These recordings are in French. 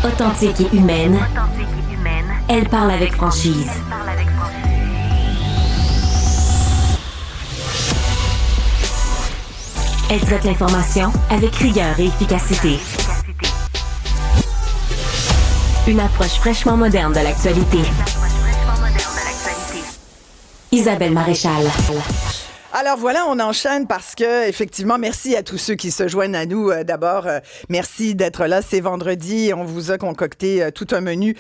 Authentique et humaine, elle parle avec franchise. Elle traite l'information avec rigueur et efficacité. Une approche fraîchement moderne de l'actualité. Isabelle Maréchal. Alors voilà, on enchaîne parce que, effectivement, merci à tous ceux qui se joignent à nous. D'abord, merci d'être là. C'est vendredi. On vous a concocté tout un menu.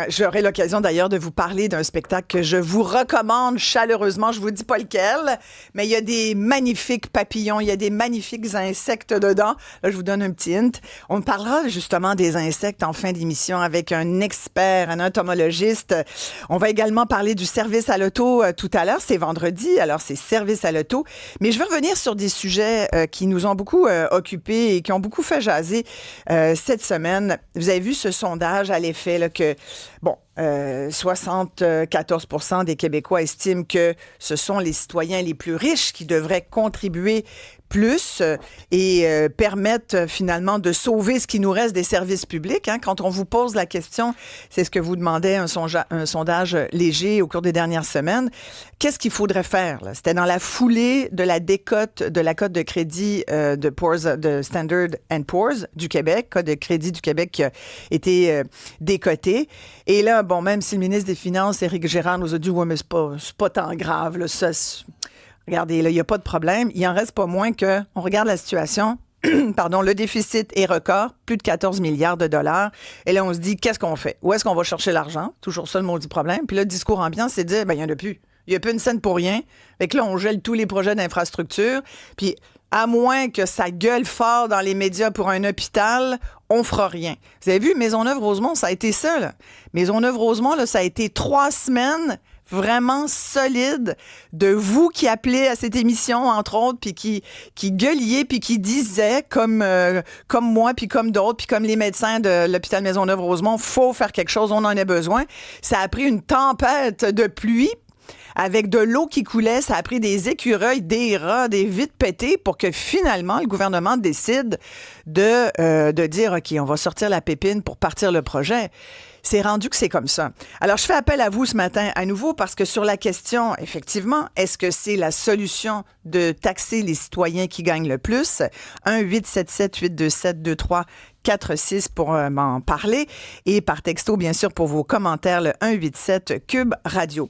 J'aurai l'occasion d'ailleurs de vous parler d'un spectacle que je vous recommande chaleureusement. Je vous dis pas lequel, mais il y a des magnifiques papillons, il y a des magnifiques insectes dedans. Là, je vous donne un petit hint. On parlera justement des insectes en fin d'émission avec un expert, un entomologiste. On va également parler du service à l'auto tout à l'heure. C'est vendredi, alors c'est service à l'auto. Mais je veux revenir sur des sujets qui nous ont beaucoup occupés et qui ont beaucoup fait jaser cette semaine. Vous avez vu ce sondage à l'effet là, que, 74% des Québécois estiment que ce sont les citoyens les plus riches qui devraient contribuer plus et permettre finalement de sauver ce qui nous reste des services publics. Hein. Quand on vous pose la question, c'est ce que vous demandait un sondage léger au cours des dernières semaines, qu'est-ce qu'il faudrait faire? Là? C'était dans la foulée de la décote de la cote de crédit de Standard & Poor's du Québec, cote de crédit du Québec qui a été décotée. Et là, même si le ministre des Finances, Éric Gérard, nous a dit « Ouais, mais c'est pas tant grave, là, ça... » Regardez, là, il n'y a pas de problème. Il n'en reste pas moins que, on regarde la situation, le déficit est record, plus de 14 milliards de dollars. Et là, on se dit, qu'est-ce qu'on fait? Où est-ce qu'on va chercher l'argent? Toujours ça, le maudit problème. Puis là, le discours ambiant, c'est de dire, il n'y en a plus. Il n'y a plus une scène pour rien. Fait que là, on gèle tous les projets d'infrastructure. Puis, à moins que ça gueule fort dans les médias pour un hôpital, on fera rien. Vous avez vu, Maisonneuve-Rosemont, ça a été ça, là. Maisonneuve-Rosemont, là, ça a été 3 semaines vraiment solide de vous qui appelez à cette émission, entre autres, puis qui gueuliez, puis qui disaient, comme moi, puis comme d'autres, puis comme les médecins de l'hôpital Maisonneuve-Rosemont, faut faire quelque chose, on en a besoin. Ça a pris une tempête de pluie, avec de l'eau qui coulait, ça a pris des écureuils, des rats, des vitres pétées pour que finalement le gouvernement décide de dire, OK, on va sortir la pépine pour partir le projet. C'est rendu que c'est comme ça. Alors, je fais appel à vous ce matin à nouveau parce que sur la question, effectivement, est-ce que c'est la solution de taxer les citoyens qui gagnent le plus? 1-877-827-2346 pour m'en parler et par texto, bien sûr, pour vos commentaires, le 187 Cube Radio.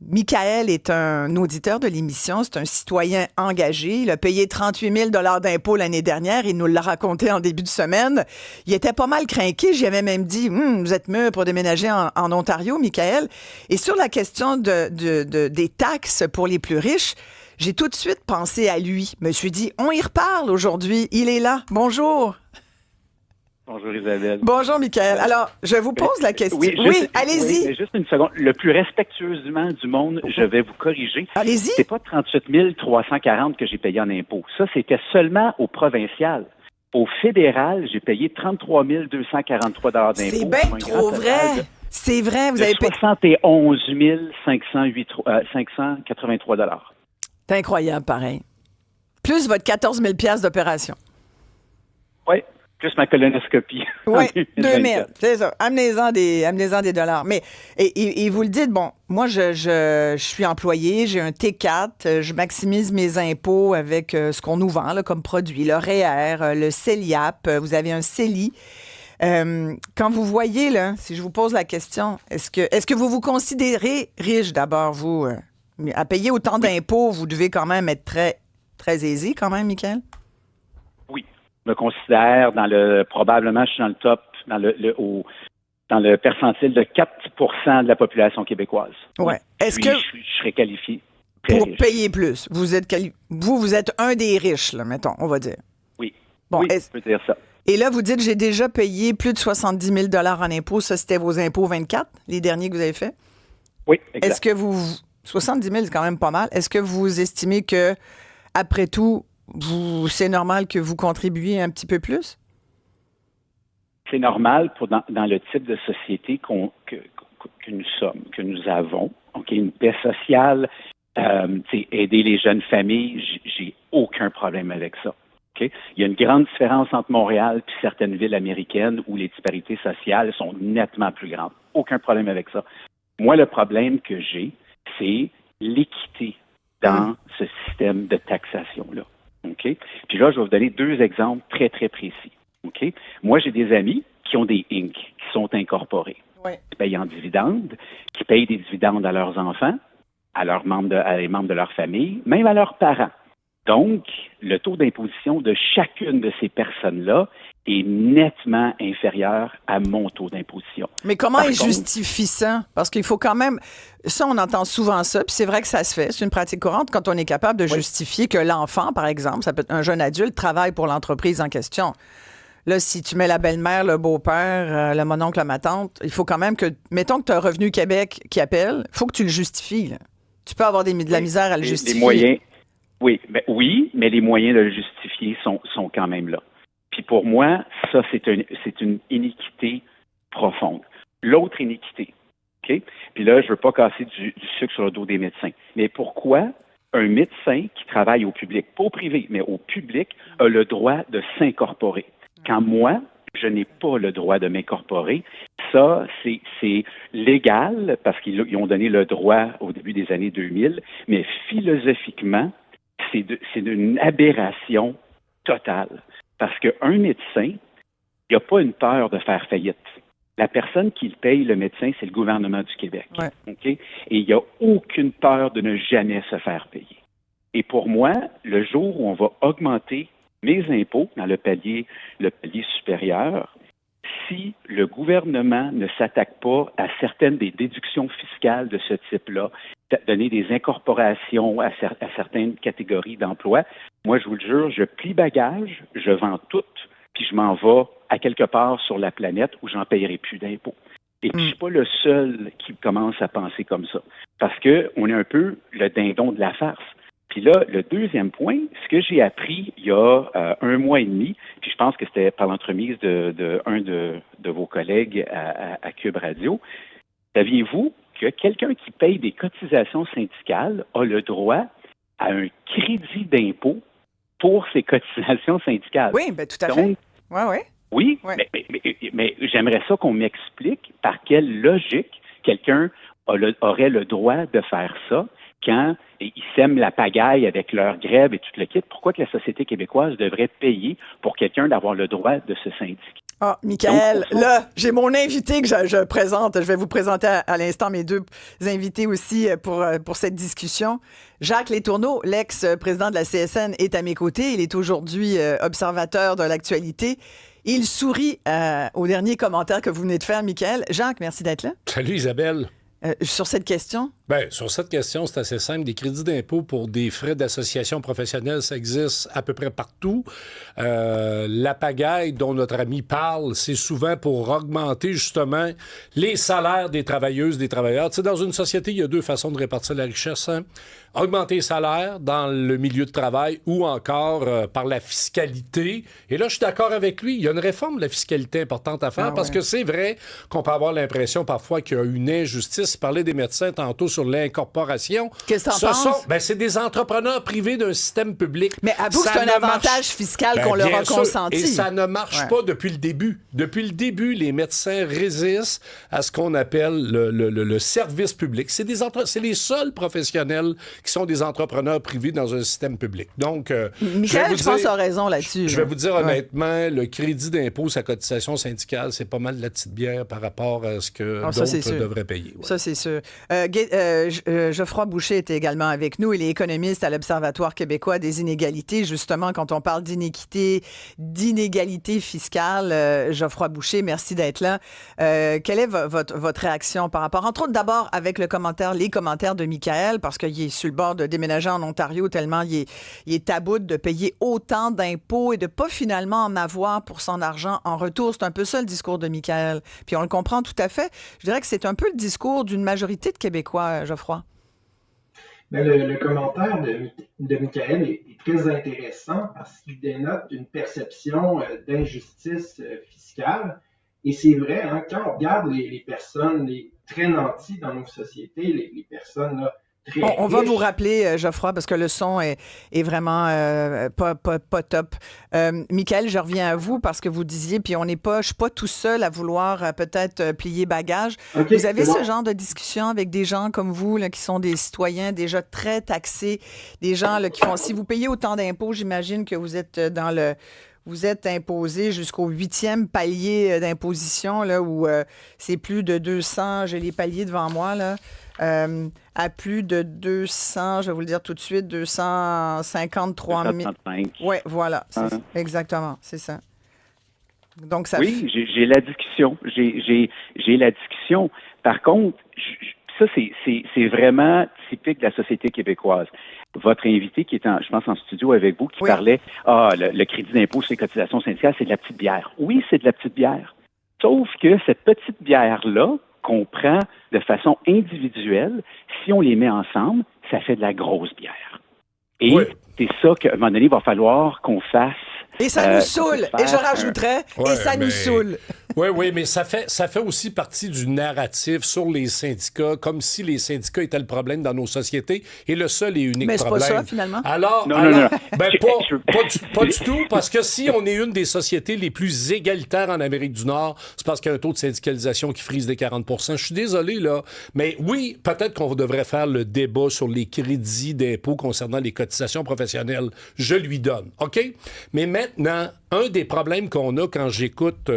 Michael est un auditeur de l'émission, c'est un citoyen engagé. Il a payé 38 000 $ d'impôts l'année dernière. Il nous l'a raconté en début de semaine. Il était pas mal crinqué. J'y avais même dit, vous êtes mûr pour déménager en Ontario, Michael. Et sur la question des taxes pour les plus riches, j'ai tout de suite pensé à lui. Je me suis dit, on y reparle aujourd'hui. Il est là. Bonjour. Bonjour Isabelle. Bonjour Michael. Alors, je vous pose la question. Oui, allez-y. Oui, juste une seconde. Le plus respectueusement du monde, je vais vous corriger. Allez-y. C'est pas 38 340 que j'ai payé en impôts. Ça, c'était seulement au provincial. Au fédéral, j'ai payé 33 243 $ d'impôts. C'est bien trop vrai. C'est vrai, vous avez payé 71 583 $. C'est incroyable, pareil. Plus votre 14 000 $ d'opération. Oui. Plus ma colonoscopie. Oui, 2000, c'est ça. Amenez-en des dollars. Mais, et vous le dites, moi, je suis employé, j'ai un T4, je maximise mes impôts avec ce qu'on nous vend là, comme produit, le REER, le CELIAP, vous avez un CELI. Quand vous voyez, là, si je vous pose la question, est-ce que vous vous considérez riche d'abord, vous? À payer autant d'impôts, vous devez quand même être très, très aisé quand même, Michael? Je me considère probablement je suis dans le top, dans le percentile de 4 % de la population québécoise. Ouais. Est-ce que je serais qualifié pour payer plus? Vous êtes un des riches, là, mettons, on va dire. Oui. Bon, oui, je peux dire ça. Et là, vous dites, j'ai déjà payé plus de 70 000 $ en impôts. Ça, c'était vos impôts 24, les derniers que vous avez faits? Oui, exact. Est-ce que 70 000, c'est quand même pas mal. Est-ce que vous estimez que, après tout, c'est normal que vous contribuiez un petit peu plus? C'est normal dans le type de société que nous sommes, que nous avons. Donc, une paix sociale, aider les jeunes familles, j'ai aucun problème avec ça. OK? Il y a une grande différence entre Montréal et certaines villes américaines où les disparités sociales sont nettement plus grandes. Aucun problème avec ça. Moi, le problème que j'ai, c'est l'équité dans ce système de taxation-là. OK? Puis là, je vais vous donner 2 exemples très, très précis. OK? Moi, j'ai des amis qui ont des Inc., qui sont incorporés, qui payent en dividendes, qui payent des dividendes à leurs enfants, à les membres de leur famille, même à leurs parents. Donc, le taux d'imposition de chacune de ces personnes-là est nettement inférieur à mon taux d'imposition. Mais comment ils justifient ça? Parce qu'il faut quand même... Ça, on entend souvent ça, puis c'est vrai que ça se fait. C'est une pratique courante quand on est capable de justifier que l'enfant, par exemple, ça peut être un jeune adulte, travaille pour l'entreprise en question. Là, si tu mets la belle-mère, le beau-père, le mononcle, ma tante, il faut quand même que... Mettons que tu as un Revenu Québec qui appelle, il faut que tu le justifies. Là. Tu peux avoir de la misère à le justifier. Les moyens... Oui, mais les moyens de le justifier sont quand même là. Puis pour moi, ça, c'est une iniquité profonde. L'autre iniquité, OK? Puis là, je veux pas casser du sucre sur le dos des médecins. Mais pourquoi un médecin qui travaille au public, pas au privé, mais au public, a le droit de s'incorporer? Quand moi, je n'ai pas le droit de m'incorporer, ça, c'est légal parce qu'ils ont donné le droit au début des années 2000, mais philosophiquement, c'est une aberration totale. Parce qu'un médecin, il n'a pas une peur de faire faillite. La personne qui paye le médecin, c'est le gouvernement du Québec. Ouais. Okay? Et il n'y a aucune peur de ne jamais se faire payer. Et pour moi, le jour où on va augmenter mes impôts dans le palier supérieur, si le gouvernement ne s'attaque pas à certaines des déductions fiscales de ce type-là, donner des incorporations à certaines catégories d'emplois, moi, je vous le jure, je plie bagage, je vends tout, puis je m'en vais à quelque part sur la planète où j'en payerai plus d'impôts. Et puis, je suis pas le seul qui commence à penser comme ça. Parce qu'on est un peu le dindon de la farce. Puis là, le deuxième point, ce que j'ai appris il y a 1 mois et demi, puis je pense que c'était par l'entremise de un de vos collègues à Cube Radio, saviez-vous que quelqu'un qui paye des cotisations syndicales a le droit à un crédit d'impôt pour ses cotisations syndicales? Oui, bien tout à fait. Oui, mais j'aimerais ça qu'on m'explique par quelle logique quelqu'un aurait le droit de faire ça quand ils sèment la pagaille avec leur grève et tout le kit. Pourquoi que la société québécoise devrait payer pour quelqu'un d'avoir le droit de se syndiquer? Ah, Michaël, là, j'ai mon invité que je présente. Je vais vous présenter à l'instant mes 2 invités aussi pour cette discussion. Jacques Letourneau, l'ex-président de la CSN, est à mes côtés. Il est aujourd'hui observateur de l'actualité. Il sourit au dernier commentaire que vous venez de faire, Michaël. Jacques, merci d'être là. Salut Isabelle. Sur cette question? Bien, sur cette question, c'est assez simple. Des crédits d'impôt pour des frais d'association professionnelle, ça existe à peu près partout. La pagaille dont notre ami parle, c'est souvent pour augmenter justement les salaires des travailleuses, des travailleurs. Tu sais, dans une société, il y a 2 façons de répartir la richesse. Hein? Augmenter les salaires dans le milieu de travail ou encore par la fiscalité. Et là, je suis d'accord avec lui. Il y a une réforme de la fiscalité importante à faire parce que c'est vrai qu'on peut avoir l'impression parfois qu'il y a une injustice. Parler des médecins tantôt sur l'incorporation. Qu'est-ce que t'en penses? C'est des entrepreneurs privés d'un système public. Mais avoue que c'est un avantage fiscal qu'on leur a consenti. Et ça ne marche pas depuis le début. Depuis le début, les médecins résistent à ce qu'on appelle le service public. C'est les seuls professionnels qui sont des entrepreneurs privés dans un système public. Donc, Michaël, je pense qu'il a raison là-dessus. Je vais vous dire honnêtement, le crédit d'impôt, sa cotisation syndicale, c'est pas mal de la petite bière par rapport à ce que d'autres devraient payer. Ouais. Ça, c'est sûr. Geoffroy Boucher était également avec nous. Il est économiste à l'Observatoire québécois des inégalités. Justement, quand on parle d'inégalité fiscale, Geoffroy Boucher, merci d'être là. Quelle est votre réaction par rapport, entre autres, d'abord avec les commentaires de Michaël, parce qu'il est sur le bord de déménager en Ontario tellement il est à bout de payer autant d'impôts et de pas finalement en avoir pour son argent en retour. C'est un peu ça le discours de Michaël. Puis on le comprend tout à fait. Je dirais que c'est un peu le discours d'une majorité de Québécois, Geoffroy. Mais le commentaire de Michaël est très intéressant parce qu'il dénote une perception d'injustice fiscale. Et c'est vrai, hein, quand on regarde les personnes très nanties dans nos sociétés, les personnes là, très On va riche. vous rappeler, Geoffroy, parce que le son est vraiment pas top. Michael, je reviens à vous parce que vous disiez, puis je suis pas tout seul à vouloir peut-être plier bagage. OK, Vous avez c'est ce bon. genre de discussion avec des gens comme vous, là, qui sont des citoyens déjà très taxés, des gens là, qui font... Si vous payez autant d'impôts, j'imagine que vous êtes Vous êtes imposé jusqu'au 8e palier d'imposition, là, où c'est plus de 200, j'ai les paliers devant moi, là, à plus de 200, je vais vous le dire tout de suite, 253 000. 235. Oui, voilà, exactement, c'est ça. Donc, ça Oui, j'ai la discussion. J'ai la discussion. Par contre, ça, c'est vraiment typique de la société québécoise. Votre invité qui est, je pense, en studio avec vous, qui parlait, le crédit d'impôt sur les cotisations syndicales, c'est de la petite bière. Oui, c'est de la petite bière. Sauf que cette petite bière-là, qu'on prend de façon individuelle, si on les met ensemble, ça fait de la grosse bière. Et c'est ça qu'à un moment donné, il va falloir qu'on fasse. Et ça nous saoule. Et je rajouterais, et ça nous saoule. Oui, mais ça fait aussi partie du narratif sur les syndicats, comme si les syndicats étaient le problème dans nos sociétés et le seul et unique mais c'est problème. pas ça, finalement. Alors, non. Ben, pas du tout, parce que si on est une des sociétés les plus égalitaires en Amérique du Nord, c'est parce qu'il y a un taux de syndicalisation qui frise des 40 %. Je suis désolé, là, mais oui, peut-être qu'on devrait faire le débat sur les crédits d'impôt concernant les cotisations professionnelles. Je lui donne, OK? Mais maintenant, un des problèmes qu'on a quand j'écoute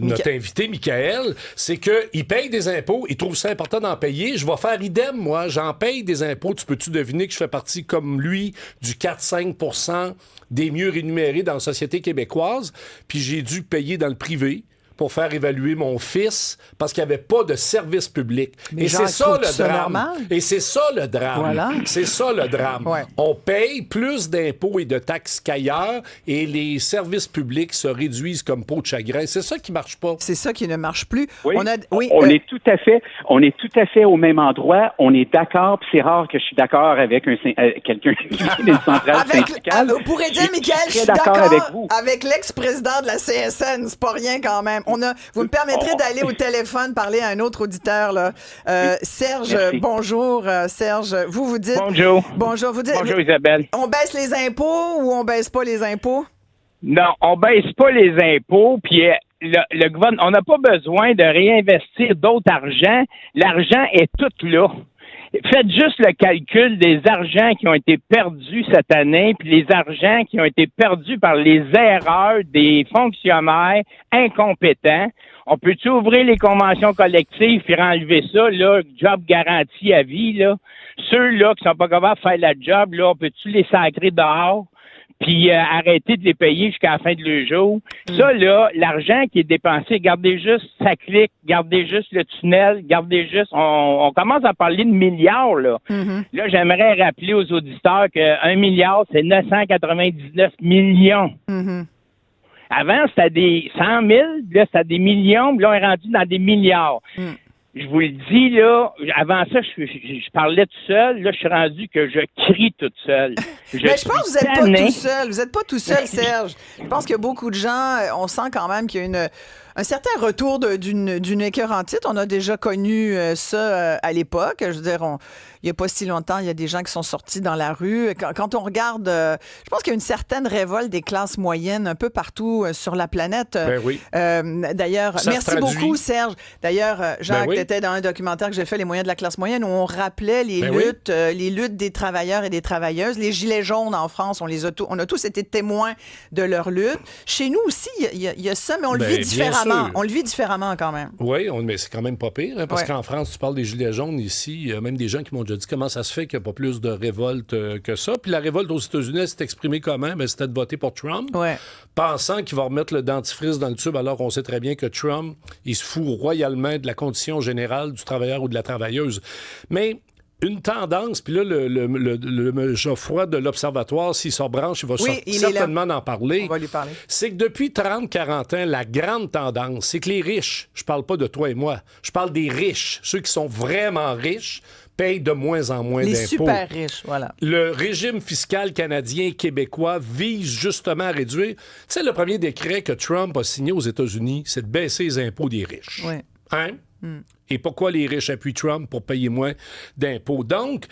notre invité, Michael, c'est qu'il paye des impôts, il trouve ça important d'en payer. Je vais faire idem, moi. J'en paye des impôts. Tu peux-tu deviner que je fais partie, comme lui, du 4-5 % des mieux rémunérés dans la société québécoise? Puis j'ai dû payer dans le privé pour faire évaluer mon fils parce qu'il n'y avait pas de service public. Mais et Jacques, c'est ça le trouves-tu ça drame. normal? Et c'est ça le drame. Voilà. C'est ça le drame. Ouais. On paye plus d'impôts et de taxes qu'ailleurs et les services publics se réduisent comme peau de chagrin. C'est ça qui marche pas. C'est ça qui ne marche plus. Oui, On on est tout à fait au même endroit. On est d'accord, puis c'est rare que je suis d'accord avec quelqu'un qui est d'une centrale syndicale. Vous pourrez dire, Michael, je suis d'accord d'accord avec vous. avec l'ex-président de la CSN. C'est pas rien quand même. Vous me permettrez d'aller au téléphone parler à un autre auditeur, là. Serge, Merci. bonjour. Serge, vous dites... Bonjour. Bonjour, vous dites... Bonjour Isabelle. On baisse les impôts ou on baisse pas les impôts? Non, on baisse pas les impôts, puis le gouvernement, on n'a pas besoin de réinvestir d'autres argent. L'argent est tout là. Faites juste le calcul des argents qui ont été perdus cette année, puis les argents qui ont été perdus par les erreurs des fonctionnaires incompétents. On peut-tu ouvrir les conventions collectives puis enlever ça, là, job garanti à vie, là? Ceux-là qui sont pas capables de faire la job, là, on peut-tu les sacrer dehors? Puis arrêter de les payer jusqu'à la fin de leur jour. Ça, là, l'argent qui est dépensé, gardez juste ça clique, gardez juste le tunnel, gardez juste... On commence à parler de milliards, là. Mm-hmm. Là, j'aimerais rappeler aux auditeurs que 1 milliard, c'est 999 millions. Mm-hmm. Avant, c'était des 100 000, là, c'était des millions, puis là, on est rendu dans des milliards. Je vous le dis, là, avant ça, je parlais tout seul. Là, je suis rendu que je crie toute seule. Mais je pense que vous n'êtes pas tout seul. Vous n'êtes pas tout seul, Serge. Je pense que beaucoup de gens, on sent quand même qu'il y a un certain retour d'une écœurantite. On a déjà connu ça à l'époque. Je veux dire, il n'y a pas si longtemps, il y a des gens qui sont sortis dans la rue. Quand on regarde, je pense qu'il y a une certaine révolte des classes moyennes un peu partout sur la planète. Ben oui. D'ailleurs, Ça merci se traduit. beaucoup, Serge. D'ailleurs, Jacques, oui. tu étais dans un documentaire que j'ai fait, Les moyens de la classe moyenne, où on rappelait les luttes des travailleurs et des travailleuses. Les gilets jaunes en France, on a tous été témoins de leur lutte. Chez nous aussi, il y a ça, mais on le vit différemment. On le vit différemment quand même. Oui, mais c'est quand même pas pire, hein, parce Ouais. qu'en France, tu parles des gilets jaunes ici, il y a même des gens qui m'ont déjà dit comment ça se fait qu'il n'y a pas plus de révolte que ça. Puis la révolte aux États-Unis, elle s'est exprimée comment? Ben, c'était de voter pour Trump, Ouais. pensant qu'il va remettre le dentifrice dans le tube, alors qu'on sait très bien que Trump, il se fout royalement de la condition générale du travailleur ou de la travailleuse. Mais une tendance, puis là, le Geoffroy de l'Observatoire, s'il s'en branche, il va il est là. certainement en parler. On va lui parler. C'est que depuis 30-40 ans, la grande tendance, c'est que les riches, je parle pas de toi et moi, je parle des riches, ceux qui sont vraiment riches, payent de moins en moins Les d'impôts. super riches, voilà. Le régime fiscal canadien et québécois vise justement à réduire. Tu sais, le premier décret que Trump a signé aux États-Unis, c'est de baisser les impôts des riches. Oui. Hein? Et pourquoi les riches appuient Trump pour payer moins d'impôts? Donc,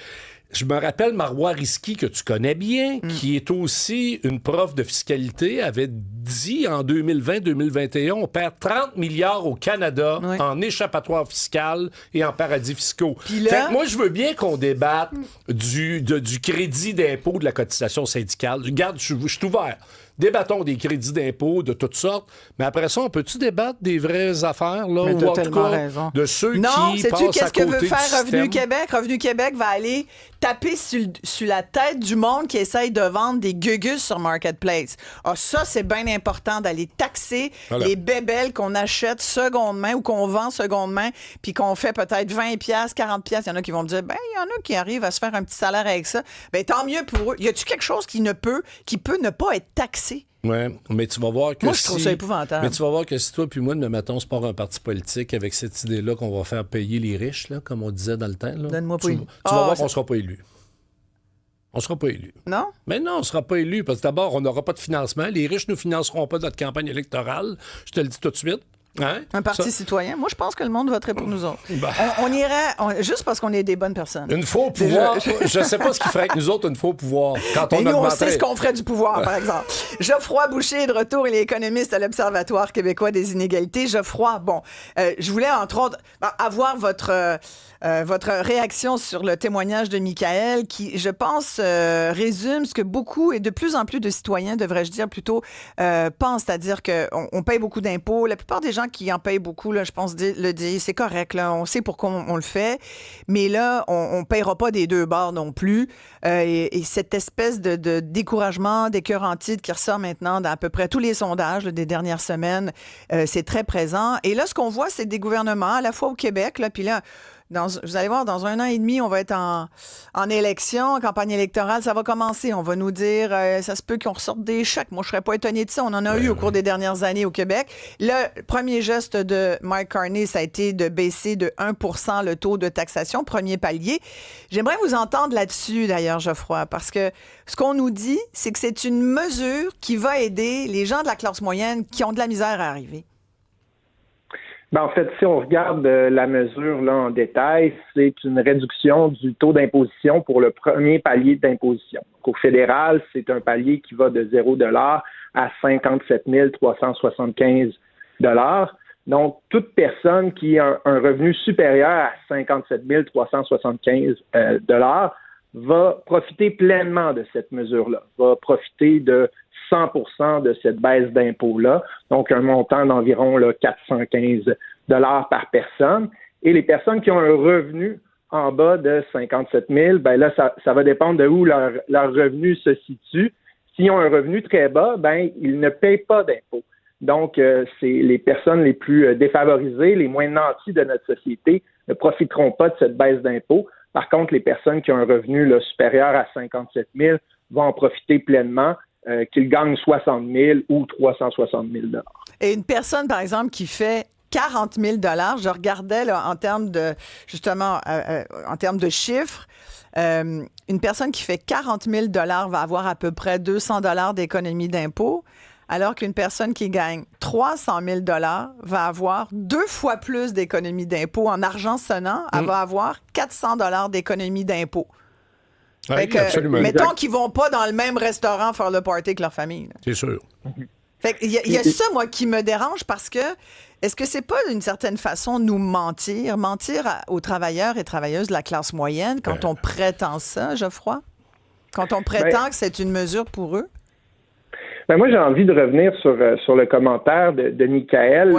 je me rappelle Marois Risky, que tu connais bien, qui est aussi une prof de fiscalité, avait dit en 2020-2021, on perd 30 milliards au Canada en échappatoire fiscal et en paradis fiscaux. Là, fait que moi, je veux bien qu'on débatte du crédit d'impôt de la cotisation syndicale. Regarde, je suis ouvert. Débattons des crédits d'impôt de toutes sortes, mais après ça, on peut-tu débattre des vraies affaires, là, ou en tout cas, raison. de ceux non, qui sais-tu passent à qu'est-ce que côté veut du faire Revenu système? Québec? Revenu Québec va aller taper sur la tête du monde qui essaye de vendre des gugus sur Marketplace. Ah, ça, c'est bien important d'aller taxer les bébelles qu'on achète seconde main ou qu'on vend seconde main, puis qu'on fait peut-être 20$, 40$. Il y en a qui vont dire, ben, il y en a qui arrivent à se faire un petit salaire avec ça. Ben, tant mieux pour eux. Y a-tu quelque chose qui peut ne pas être taxé? Oui, mais tu vas voir que moi, je trouve ça épouvantable. Mais tu vas voir que si toi puis moi, nous mettons, c'est pas un parti politique avec cette idée-là qu'on va faire payer les riches, là, comme on disait dans le temps. Là, donne-moi pas tu vas voir qu'on sera pas élu. On sera pas élu. Non? Mais non, on sera pas élu parce que d'abord, on n'aura pas de financement. Les riches ne nous financeront pas notre campagne électorale. Je te le dis tout de suite. Hein? Un parti citoyen. Moi, je pense que le monde voterait pour nous autres. Ben. On irait juste parce qu'on est des bonnes personnes. Une fois au pouvoir, je ne sais pas ce qui ferait avec nous autres une fois au pouvoir. Quand on nous, augmenterait... on sait ce qu'on ferait du pouvoir, par exemple. Geoffroy Boucher est de retour. Il est économiste à l'Observatoire québécois des inégalités. Geoffroy, bon, je voulais, entre autres, avoir votre réaction sur le témoignage de Michael qui, je pense, résume ce que beaucoup et de plus en plus de citoyens, devrais-je dire plutôt, pensent, c'est-à-dire qu'on paye beaucoup d'impôts. La plupart des gens qui en payent beaucoup, là, je pense, le disent, c'est correct, là, on sait pourquoi on le fait, mais là, on ne payera pas des deux bords non plus. Et cette espèce de découragement, d'écœurantite qui ressort maintenant dans à peu près tous les sondages des dernières semaines, c'est très présent. Et là, ce qu'on voit, c'est des gouvernements, à la fois au Québec, là, puis là, vous allez voir, dans 1 an et demi, on va être en élection, en campagne électorale, ça va commencer. On va nous dire, ça se peut qu'on ressorte des chèques. Moi, je serais pas étonné de ça. On en a eu au cours des dernières années au Québec. Le premier geste de Mike Carney, ça a été de baisser de 1% le taux de taxation, premier palier. J'aimerais vous entendre là-dessus, d'ailleurs, Geoffroy, parce que ce qu'on nous dit, c'est que c'est une mesure qui va aider les gens de la classe moyenne qui ont de la misère à arriver. Ben, en fait, si on regarde la mesure là en détail, c'est une réduction du taux d'imposition pour le premier palier d'imposition. Donc, au fédéral, c'est un palier qui va de 0$ à 57 375 $. Donc, toute personne qui a un revenu supérieur à 57 375 $ va profiter pleinement de cette mesure-là, va profiter de 100% de cette baisse d'impôt-là, donc un montant d'environ là, 415 $ par personne. Et les personnes qui ont un revenu en bas de 57 000, ben là, ça va dépendre de où leur revenu se situe. S'ils ont un revenu très bas, ben ils ne payent pas d'impôt. Donc, c'est les personnes les plus défavorisées, les moins nantis de notre société ne profiteront pas de cette baisse d'impôt. Par contre, les personnes qui ont un revenu là, supérieur à 57 000 vont en profiter pleinement. Qu'ils gagnent 60 000 ou 360 000 $. Et une personne, par exemple, qui fait 40 000 $, je regardais là, en termes de, justement, en termes de chiffres, une personne qui fait 40 000 $ va avoir à peu près 200 $ d'économie d'impôt, alors qu'une personne qui gagne 300 000 $ va avoir 2 fois plus d'économie d'impôt. En argent sonnant, elle va avoir 400 $ d'économie d'impôt. Oui, absolument. Mettons qu'ils vont pas dans le même restaurant faire le party que leur famille. Là. C'est sûr. Fait qu'il y a ça, moi, qui me dérange parce que est-ce que c'est pas d'une certaine façon nous mentir aux travailleurs et travailleuses de la classe moyenne quand on prétend ça, Geoffroy? Quand on prétend que c'est une mesure pour eux? Ben moi, j'ai envie de revenir sur le commentaire de Michael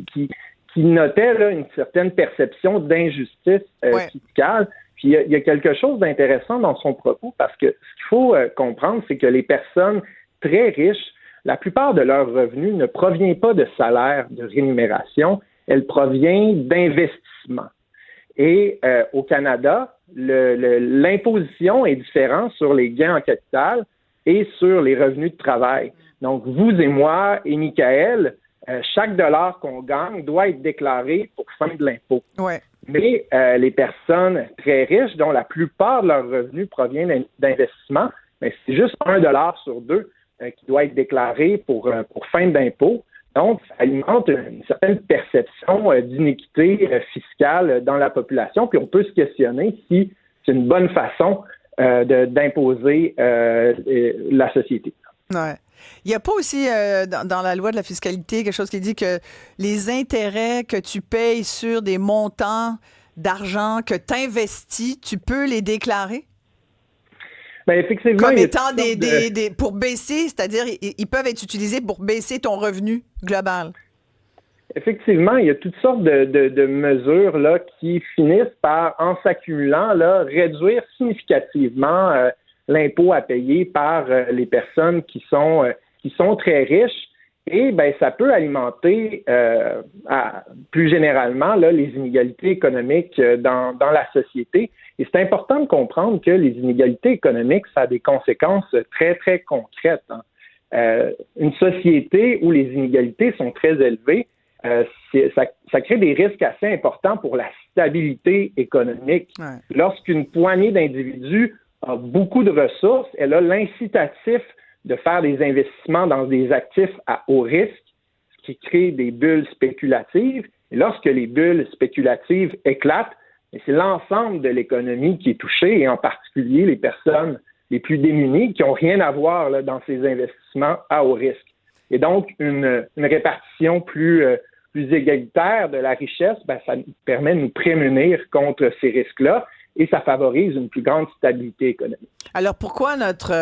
qui notait là, une certaine perception d'injustice fiscale. Puis il y a quelque chose d'intéressant dans son propos parce que ce qu'il faut comprendre, c'est que les personnes très riches, la plupart de leurs revenus ne provient pas de salaire, de rémunération, elle provient d'investissement. Et au Canada, l'imposition est différente sur les gains en capital et sur les revenus de travail. Donc, vous et moi et Michael, chaque dollar qu'on gagne doit être déclaré pour fin de l'impôt. Ouais. Mais les personnes très riches, dont la plupart de leurs revenus proviennent d'investissement, c'est juste $1 sur 2 qui doit être déclaré pour fin d'impôt. Donc, ça alimente une certaine perception d'inéquité fiscale dans la population. Puis on peut se questionner si c'est une bonne façon d'imposer la société. Ouais. Il n'y a pas aussi dans la loi de la fiscalité quelque chose qui dit que les intérêts que tu payes sur des montants d'argent que tu investis, tu peux les déclarer? Bien, effectivement, comme étant pour baisser, c'est-à-dire ils peuvent être utilisés pour baisser ton revenu global. Effectivement, il y a toutes sortes de mesures là, qui finissent par, en s'accumulant, là, réduire significativement l'impôt à payer par les personnes qui sont très riches. Et ben, ça peut alimenter plus généralement là, les inégalités économiques dans la société. Et c'est important de comprendre que les inégalités économiques, ça a des conséquences très, très concrètes. Une société où les inégalités sont très élevées, ça crée des risques assez importants pour la stabilité économique. Ouais. Lorsqu'une poignée d'individus a beaucoup de ressources, elle a l'incitatif de faire des investissements dans des actifs à haut risque, ce qui crée des bulles spéculatives. Et lorsque les bulles spéculatives éclatent, c'est l'ensemble de l'économie qui est touchée, et en particulier les personnes les plus démunies qui n'ont rien à voir là, dans ces investissements à haut risque. Et donc, une répartition plus égalitaire de la richesse, ben, ça nous permet de nous prémunir contre ces risques-là et ça favorise une plus grande stabilité économique. Alors, pourquoi notre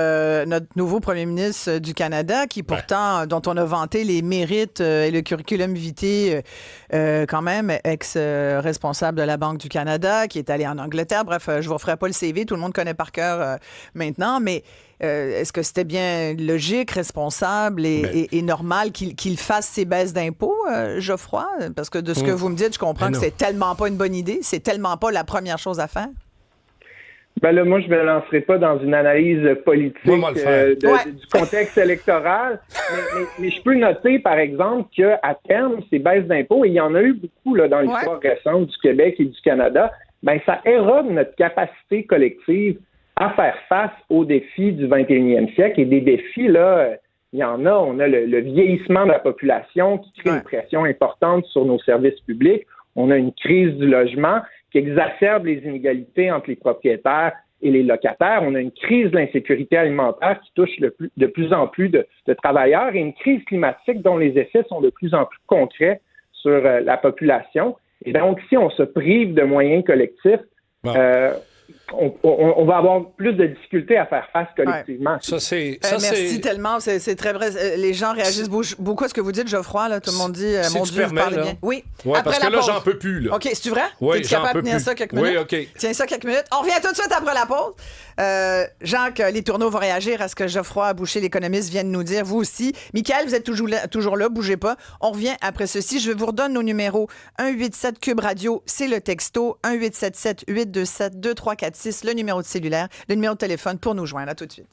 nouveau premier ministre du Canada, qui pourtant, dont on a vanté les mérites et le curriculum vitae, quand même, ex-responsable de la Banque du Canada, qui est allé en Angleterre, bref, je ne vous referai pas le CV, tout le monde connaît par cœur maintenant, mais est-ce que c'était bien logique, responsable et normal qu'il fasse ces baisses d'impôts, Geoffroy? Parce que de ce que vous me dites, je comprends que c'est tellement pas une bonne idée, c'est tellement pas la première chose à faire. Ben là, moi, je ne me lancerai pas dans une analyse politique du contexte électoral, mais je peux noter, par exemple, qu'à terme, ces baisses d'impôts, et il y en a eu beaucoup là, dans l'histoire récente du Québec et du Canada, ben ça érode notre capacité collective à faire face aux défis du 21e siècle. Et des défis, là, il y en a. On a le vieillissement de la population qui crée une pression importante sur nos services publics. On a une crise du logement qui exacerbe les inégalités entre les propriétaires et les locataires. On a une crise de l'insécurité alimentaire qui touche de plus en plus de travailleurs et une crise climatique dont les effets sont de plus en plus concrets sur la population. Et donc, si on se prive de moyens collectifs, on va avoir plus de difficultés à faire face collectivement. Ouais. Merci tellement, c'est très vrai. Les gens réagissent beaucoup à ce que vous dites, Geoffroy. Là, tout le monde dit, mon Dieu, vous parlez bien. Oui, après parce que là, j'en peux plus. Là. OK, c'est-tu vrai? Oui, es-tu capable de tenir ça quelques minutes? Oui, OK. Tiens ça quelques minutes. On revient tout de suite après la pause. Jacques, les tourneaux vont réagir à ce que Geoffroy Boucher, l'économiste, vient de nous dire. Vous aussi. Michael, vous êtes toujours là, bougez pas. On revient après ceci. Je vous redonne nos numéros. 187 Cube Radio, c'est le texto. 1877 827 2346, le numéro de cellulaire, le numéro de téléphone pour nous joindre. À tout de suite.